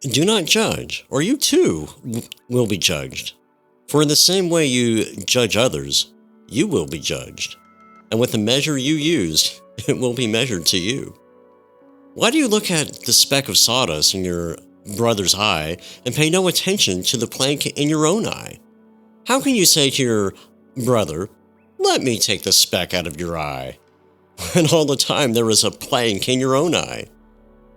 Do not judge, or you too will be judged. For in the same way you judge others, you will be judged. And with the measure you use, it will be measured to you. Why do you look at the speck of sawdust in your brother's eye and pay no attention to the plank in your own eye? How can you say to your brother, "Let me take the speck out of your eye," when all the time there is a plank in your own eye?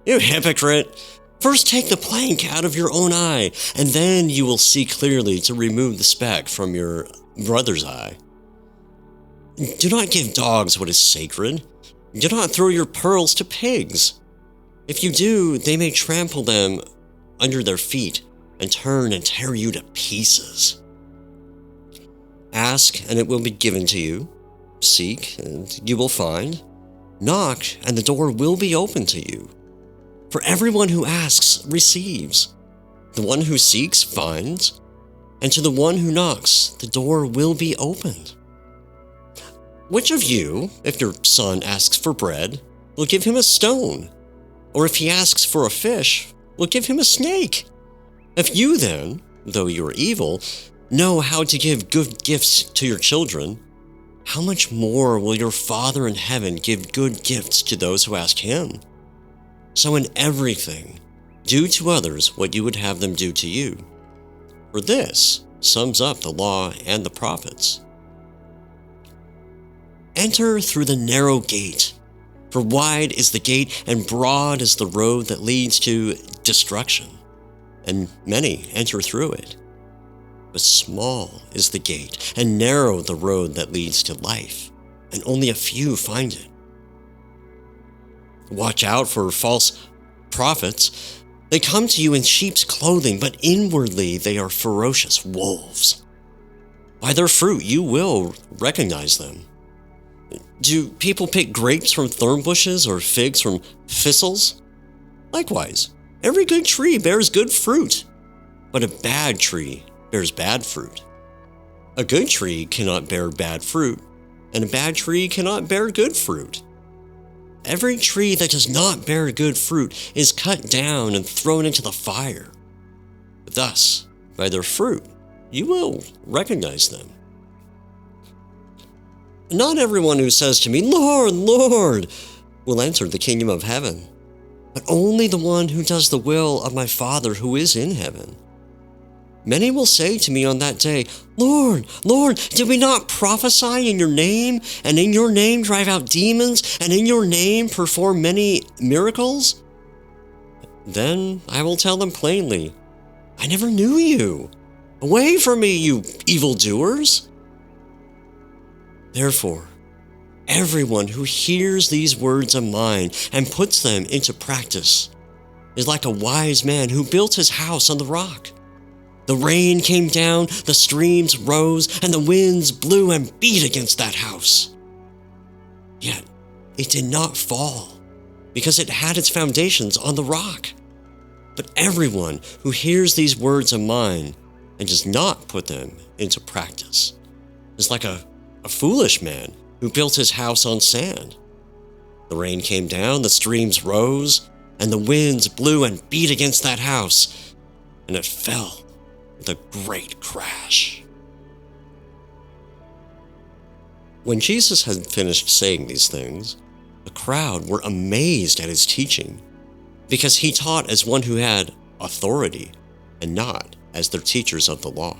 You hypocrite! First take the plank out of your own eye, and then you will see clearly to remove the speck from your brother's eye. Do not give dogs what is sacred. Do not throw your pearls to pigs. If you do, they may trample them under their feet and turn and tear you to pieces. Ask, and it will be given to you. Seek, and you will find. Knock, and the door will be open to you. For everyone who asks receives. The one who seeks finds. And to the one who knocks, the door will be opened. Which of you, if your son asks for bread, will give him a stone? Or if he asks for a fish, will give him a snake? If you then, though you are evil, know how to give good gifts to your children, how much more will your Father in heaven give good gifts to those who ask him? So in everything, do to others what you would have them do to you. For this sums up the law and the prophets. Enter through the narrow gate, for wide is the gate and broad is the road that leads to destruction, and many enter through it. But small is the gate and narrow the road that leads to life, and only a few find it. Watch out for false prophets. They come to you in sheep's clothing, but inwardly they are ferocious wolves. By their fruit you will recognize them. Do people pick grapes from thorn bushes or figs from thistles? Likewise, every good tree bears good fruit, but a bad tree bears bad fruit. A good tree cannot bear bad fruit, and a bad tree cannot bear good fruit. Every tree that does not bear good fruit is cut down and thrown into the fire. Thus, by their fruit, you will recognize them. Not everyone who says to me, "Lord, Lord," will enter the kingdom of heaven, but only the one who does the will of my Father who is in heaven. Many will say to me on that day, "Lord, Lord, did we not prophesy in your name, and in your name drive out demons, and in your name perform many miracles?" Then I will tell them plainly, "I never knew you. Away from me, you evildoers." Therefore, everyone who hears these words of mine and puts them into practice is like a wise man who built his house on the rock. The rain came down, the streams rose, and the winds blew and beat against that house. Yet it did not fall, because it had its foundations on the rock. But everyone who hears these words of mine and does not put them into practice is like a foolish man who built his house on sand. The rain came down, the streams rose, and the winds blew and beat against that house, and it fell with a great crash. When Jesus had finished saying these things, the crowd were amazed at his teaching, because he taught as one who had authority and not as their teachers of the law.